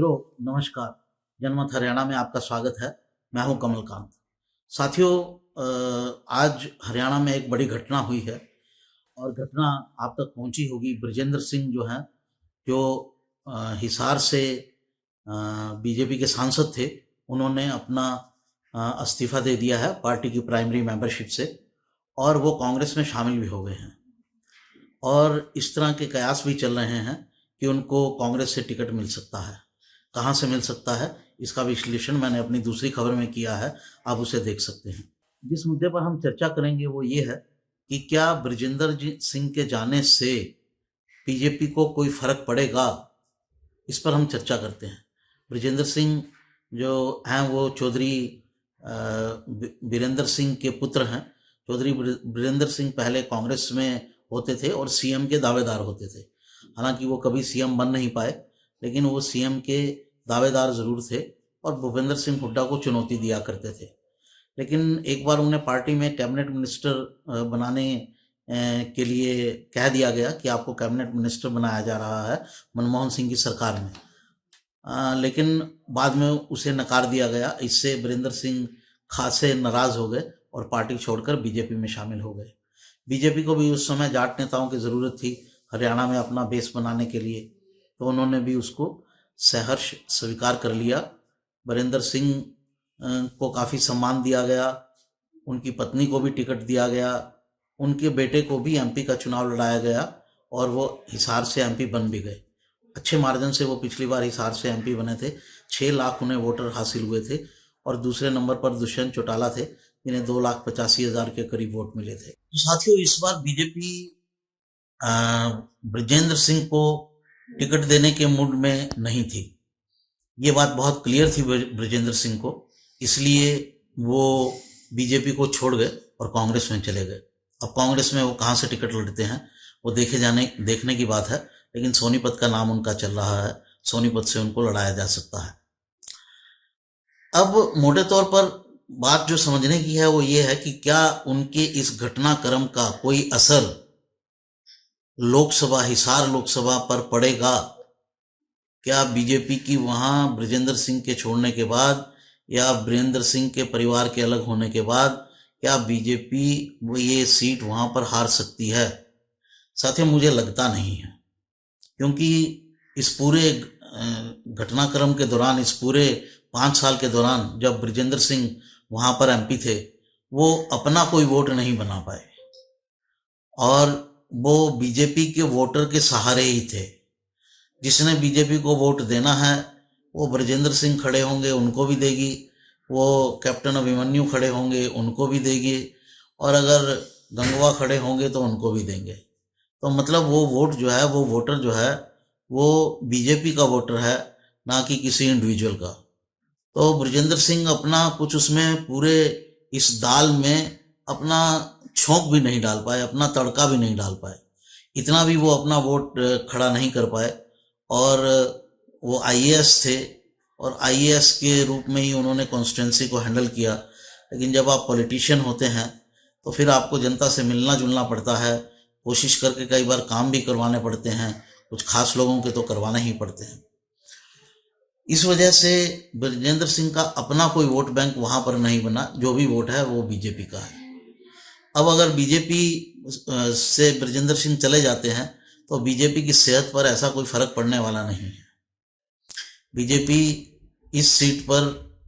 मित्रों, नमस्कार। जनमत हरियाणा में आपका स्वागत है। मैं हूं कमलकांत। साथियों, आज हरियाणा में एक बड़ी घटना हुई है और घटना आप तक पहुंची होगी। बृजेंद्र सिंह जो हैं, जो हिसार से बीजेपी के सांसद थे, उन्होंने अपना इस्तीफा दे दिया है पार्टी की प्राइमरी मेंबरशिप से और वो कांग्रेस में शामिल भी हो गए हैं। और इस तरह के कयास भी चल रहे हैं कि उनको कांग्रेस से टिकट मिल सकता है। कहाँ से मिल सकता है, इसका विश्लेषण मैंने अपनी दूसरी खबर में किया है, आप उसे देख सकते हैं। जिस मुद्दे पर हम चर्चा करेंगे वो ये है कि क्या बृजेंद्र सिंह के जाने से बीजेपी को कोई फर्क पड़ेगा, इस पर हम चर्चा करते हैं। बृजेंद्र सिंह जो हैं वो चौधरी बीरेंद्र सिंह के पुत्र हैं। चौधरी बीरेंद्र सिंह पहले कांग्रेस में होते थे और सीएम के दावेदार होते थे। हालांकि वो कभी सीएम बन नहीं पाए, लेकिन वो सीएम के दावेदार ज़रूर थे और भूपेंद्र सिंह हुड्डा को चुनौती दिया करते थे। लेकिन एक बार उन्हें पार्टी में कैबिनेट मिनिस्टर बनाने के लिए कह दिया गया कि आपको कैबिनेट मिनिस्टर बनाया जा रहा है मनमोहन सिंह की सरकार में। लेकिन बाद में उसे नकार दिया गया। इससे बीरेंद्र सिंह खासे नाराज़ हो गए और पार्टी छोड़कर बीजेपी में शामिल हो गए। बीजेपी को भी उस समय जाट नेताओं की ज़रूरत थी हरियाणा में अपना बेस बनाने के लिए, तो उन्होंने भी उसको सहर्ष स्वीकार कर लिया। बीरेंद्र सिंह को काफ़ी सम्मान दिया गया, उनकी पत्नी को भी टिकट दिया गया, उनके बेटे को भी एमपी का चुनाव लड़ाया गया और वो हिसार से एमपी बन भी गए। अच्छे मार्जिन से वो पिछली बार हिसार से एमपी बने थे। 6 लाख उन्हें वोटर हासिल हुए थे और दूसरे नंबर पर दुष्यंत चौटाला थे, जिन्हें 2,85,000 के करीब वोट मिले थे। तो साथियों, इस बार बीजेपी बृजेंद्र सिंह को टिकट देने के मूड में नहीं थी। ये बात बहुत क्लियर थी बृजेंद्र सिंह को, इसलिए वो बीजेपी को छोड़ गए और कांग्रेस में चले गए। अब कांग्रेस में वो कहाँ से टिकट लड़ते हैं वो देखने की बात है, लेकिन सोनीपत का नाम उनका चल रहा है। सोनीपत से उनको लड़ाया जा सकता है। अब मोटे तौर पर बात जो समझने की है वो ये है कि क्या उनके इस घटनाक्रम का कोई असर लोकसभा, हिसार लोकसभा पर पड़ेगा। क्या बीजेपी की वहाँ बृजेंद्र सिंह के छोड़ने के बाद या बीरेंद्र सिंह के परिवार के अलग होने के बाद क्या बीजेपी वो ये सीट वहाँ पर हार सकती है? साथियों, मुझे लगता नहीं है, क्योंकि इस पूरे घटनाक्रम के दौरान, इस पूरे 5 साल के दौरान जब बृजेंद्र सिंह वहाँ पर एमपी थे, वो अपना कोई वोट नहीं बना पाए और वो बीजेपी के वोटर के सहारे ही थे। जिसने बीजेपी को वोट देना है वो बृजेंद्र सिंह खड़े होंगे, उनको भी देगी। वो कैप्टन अभिमन्यु खड़े होंगे, उनको भी देगी। और अगर गंगवा खड़े होंगे तो उनको भी देंगे। तो मतलब वो वोट जो है, वो वोटर जो है, वो बीजेपी का वोटर है, ना कि किसी इंडिविजुअल का। तो बृजेंद्र सिंह अपना कुछ उसमें पूरे इस दाल में अपना छोंक भी नहीं डाल पाए, अपना तड़का भी नहीं डाल पाए। इतना भी वो अपना वोट खड़ा नहीं कर पाए। और वो आईएएस थे और आईएएस के रूप में ही उन्होंने कॉन्स्टिट्यूंसी को हैंडल किया। लेकिन जब आप पॉलिटिशियन होते हैं तो फिर आपको जनता से मिलना जुलना पड़ता है, कोशिश करके कई बार काम भी करवाने पड़ते हैं, कुछ खास लोगों के तो करवाने ही पड़ते हैं। इस वजह से बृजेंद्र सिंह का अपना कोई वोट बैंक वहाँ पर नहीं बना। जो भी वोट है वो बीजेपी का है। अब अगर बीजेपी से बृजेंद्र सिंह चले जाते हैं तो बीजेपी की सेहत पर ऐसा कोई फर्क पड़ने वाला नहीं है। बीजेपी इस सीट पर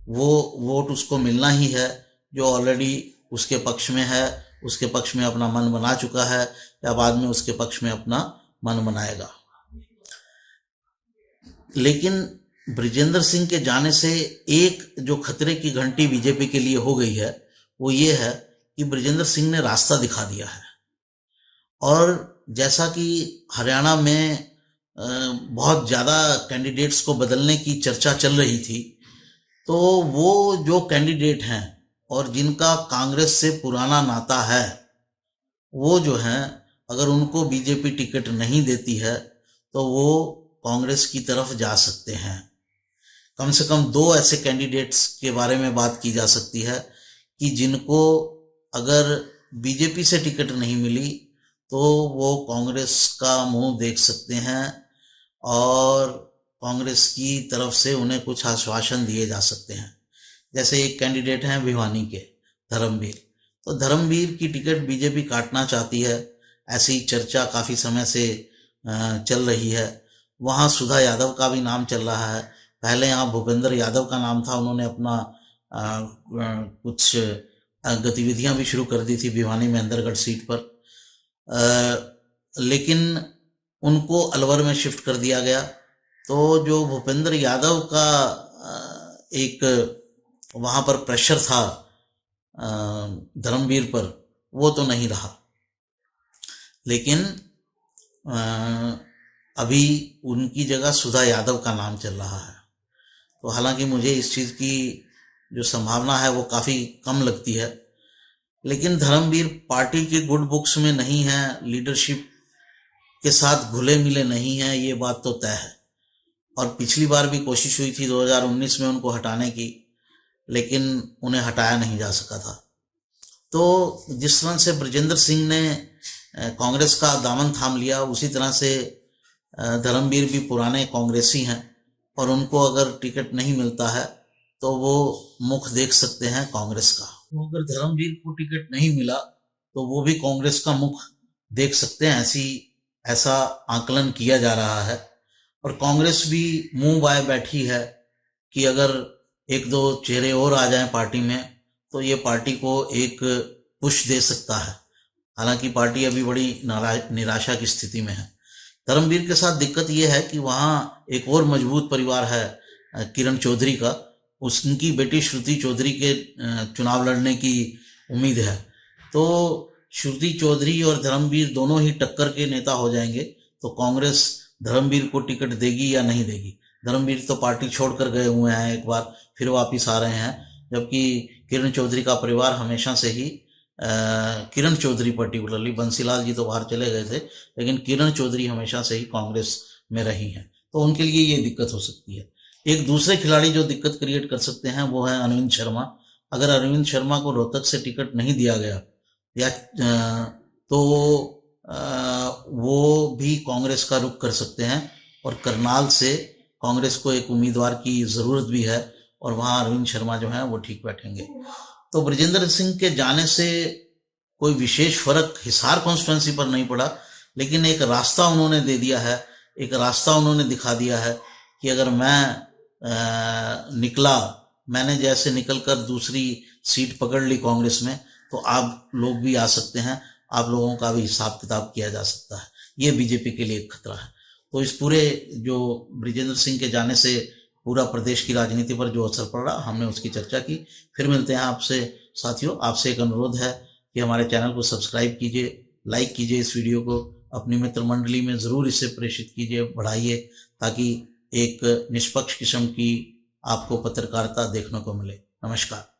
वो वोट उसको मिलना ही है जो ऑलरेडी उसके पक्ष में है, उसके पक्ष में अपना मन बना चुका है या बाद में उसके पक्ष में अपना मन बनाएगा। लेकिन बृजेंद्र सिंह के जाने से एक जो खतरे की घंटी बीजेपी के लिए हो गई है वो ये है कि बृजेंद्र सिंह ने रास्ता दिखा दिया है। और जैसा कि हरियाणा में बहुत ज़्यादा कैंडिडेट्स को बदलने की चर्चा चल रही थी, तो वो जो कैंडिडेट हैं और जिनका कांग्रेस से पुराना नाता है, वो जो हैं, अगर उनको बीजेपी टिकट नहीं देती है तो वो कांग्रेस की तरफ जा सकते हैं। कम से कम 2 ऐसे कैंडिडेट्स के बारे में बात की जा सकती है कि जिनको अगर बीजेपी से टिकट नहीं मिली तो वो कांग्रेस का मुंह देख सकते हैं और कांग्रेस की तरफ से उन्हें कुछ आश्वासन दिए जा सकते हैं। जैसे एक कैंडिडेट हैं भिवानी के धर्मवीर, तो धर्मवीर की टिकट बीजेपी काटना चाहती है, ऐसी चर्चा काफ़ी समय से चल रही है। वहाँ सुधा यादव का भी नाम चल रहा है। पहले यहाँ भूपेंद्र यादव का नाम था, उन्होंने अपना कुछ गतिविधियां भी शुरू कर दी थी भिवानी महेंद्रगढ़ सीट पर, लेकिन उनको अलवर में शिफ्ट कर दिया गया। तो जो भूपेंद्र यादव का एक वहाँ पर प्रेशर था धर्मवीर पर, वो तो नहीं रहा। लेकिन अभी उनकी जगह सुधा यादव का नाम चल रहा है। तो हालांकि मुझे इस चीज़ की जो संभावना है वो काफ़ी कम लगती है, लेकिन धर्मवीर पार्टी के गुड बुक्स में नहीं है, लीडरशिप के साथ घुले मिले नहीं हैं, ये बात तो तय है। और पिछली बार भी कोशिश हुई थी 2019 में उनको हटाने की, लेकिन उन्हें हटाया नहीं जा सका था। तो जिस तरह से ब्रजेंद्र सिंह ने कांग्रेस का दामन थाम लिया, उसी तरह से धर्मवीर भी पुराने कांग्रेसी हैं और उनको अगर टिकट नहीं मिलता है तो वो मुख देख सकते हैं कांग्रेस का। तो अगर धर्मवीर को टिकट नहीं मिला तो वो भी कांग्रेस का मुख देख सकते हैं, ऐसा आकलन किया जा रहा है। और कांग्रेस भी मुंह बाय बैठी है कि अगर एक दो चेहरे और आ जाएं पार्टी में तो ये पार्टी को एक पुश दे सकता है। हालांकि पार्टी अभी बड़ी निराशा की स्थिति में है। धर्मवीर के साथ दिक्कत ये है कि वहाँ एक और मजबूत परिवार है किरण चौधरी का, उनकी बेटी श्रुति चौधरी के चुनाव लड़ने की उम्मीद है। तो श्रुति चौधरी और धर्मवीर दोनों ही टक्कर के नेता हो जाएंगे। तो कांग्रेस धर्मवीर को टिकट देगी या नहीं देगी? धर्मवीर तो पार्टी छोड़कर गए हुए हैं, एक बार फिर वापिस आ रहे हैं, जबकि किरण चौधरी का परिवार हमेशा से ही किरण चौधरी पर्टिकुलरली, बंसीलाल जी तो बाहर चले गए थे, लेकिन किरण चौधरी हमेशा से ही कांग्रेस में रही हैं। तो उनके लिए ये दिक्कत हो सकती है। एक दूसरे खिलाड़ी जो दिक्कत क्रिएट कर सकते हैं वो है अरविंद शर्मा। अगर अरविंद शर्मा को रोहतक से टिकट नहीं दिया गया या तो वो भी कांग्रेस का रुख कर सकते हैं, और करनाल से कांग्रेस को एक उम्मीदवार की ज़रूरत भी है और वहाँ अरविंद शर्मा जो हैं वो ठीक बैठेंगे। तो ब्रजेंद्र सिंह के जाने से कोई विशेष फर्क हिसार कॉन्स्टिट्यूंसी पर नहीं पड़ा, लेकिन एक रास्ता उन्होंने दे दिया है, एक रास्ता उन्होंने दिखा दिया है कि अगर मैंने जैसे निकलकर दूसरी सीट पकड़ ली कांग्रेस में, तो आप लोग भी आ सकते हैं, आप लोगों का भी हिसाब किताब किया जा सकता है। ये बीजेपी के लिए एक खतरा है। तो इस पूरे जो ब्रजेंद्र सिंह के जाने से पूरा प्रदेश की राजनीति पर जो असर पड़ रहा, हमने उसकी चर्चा की। फिर मिलते हैं आपसे साथियों। आपसे एक अनुरोध है कि हमारे चैनल को सब्सक्राइब कीजिए, लाइक कीजिए, इस वीडियो को अपनी मित्र मंडली में ज़रूर इसे प्रेषित कीजिए, बढ़ाइए, ताकि एक निष्पक्ष किस्म की आपको पत्रकारिता देखने को मिले। नमस्कार।